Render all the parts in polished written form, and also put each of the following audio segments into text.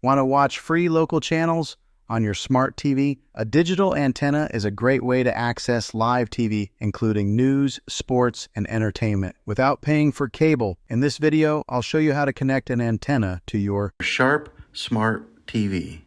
Want to watch free local channels on your smart TV? A digital antenna is a great way to access live TV, including news, sports, and entertainment, without paying for cable. In this video, I'll show you how to connect an antenna to your Sharp Smart TV.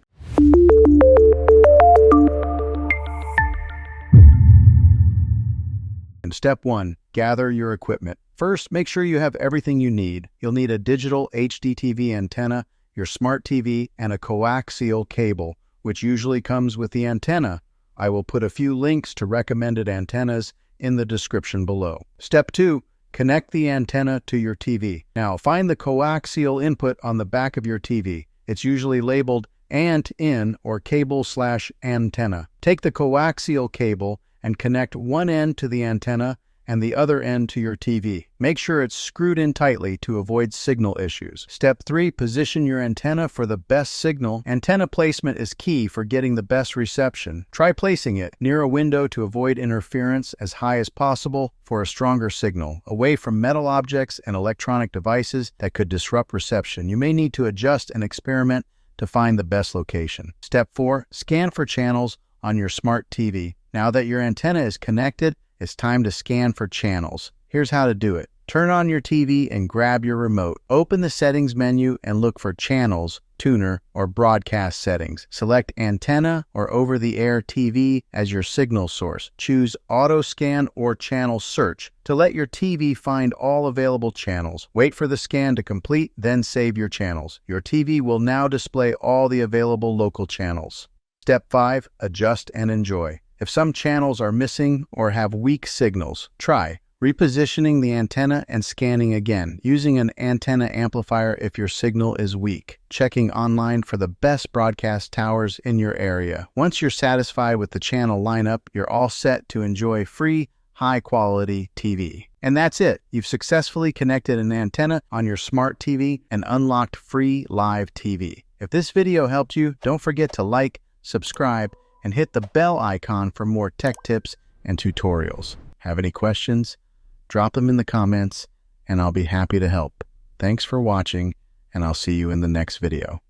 Step 1. Gather your equipment. First, make sure you have everything you need. You'll need a digital HDTV antenna, your smart TV, and a coaxial cable, which usually comes with the antenna. I will put a few links to recommended antennas in the description below. Step 2. Connect the antenna to your TV. Now, find the coaxial input on the back of your TV. It's usually labeled ANT-in or cable/antenna. Take the coaxial cable and connect one end to the antenna and the other end to your TV. Make sure it's screwed in tightly to avoid signal issues. Step 3. Position your antenna for the best signal. Antenna placement is key for getting the best reception. Try placing it near a window to avoid interference as high as possible for a stronger signal, away from metal objects and electronic devices that could disrupt reception. You may need to adjust and experiment to find the best location. Step 4. Scan for channels on your smart TV. Now that your antenna is connected, it's time to scan for channels. Here's how to do it. Turn on your TV and grab your remote. Open the settings menu and look for channels, tuner, or broadcast settings. Select antenna or over-the-air TV as your signal source. Choose auto scan or channel search to let your TV find all available channels. Wait for the scan to complete, then save your channels. Your TV will now display all the available local channels. Step 5. Adjust and enjoy. If some channels are missing or have weak signals, try repositioning the antenna and scanning again, using an antenna amplifier if your signal is weak. Checking online for the best broadcast towers in your area. Once you're satisfied with the channel lineup, you're all set to enjoy free, high-quality TV. And that's it. You've successfully connected an antenna on your smart TV and unlocked free live TV. If this video helped you, don't forget to like, subscribe, and hit the bell icon for more tech tips and tutorials. Have any questions? Drop them in the comments, and I'll be happy to help. Thanks for watching, and I'll see you in the next video.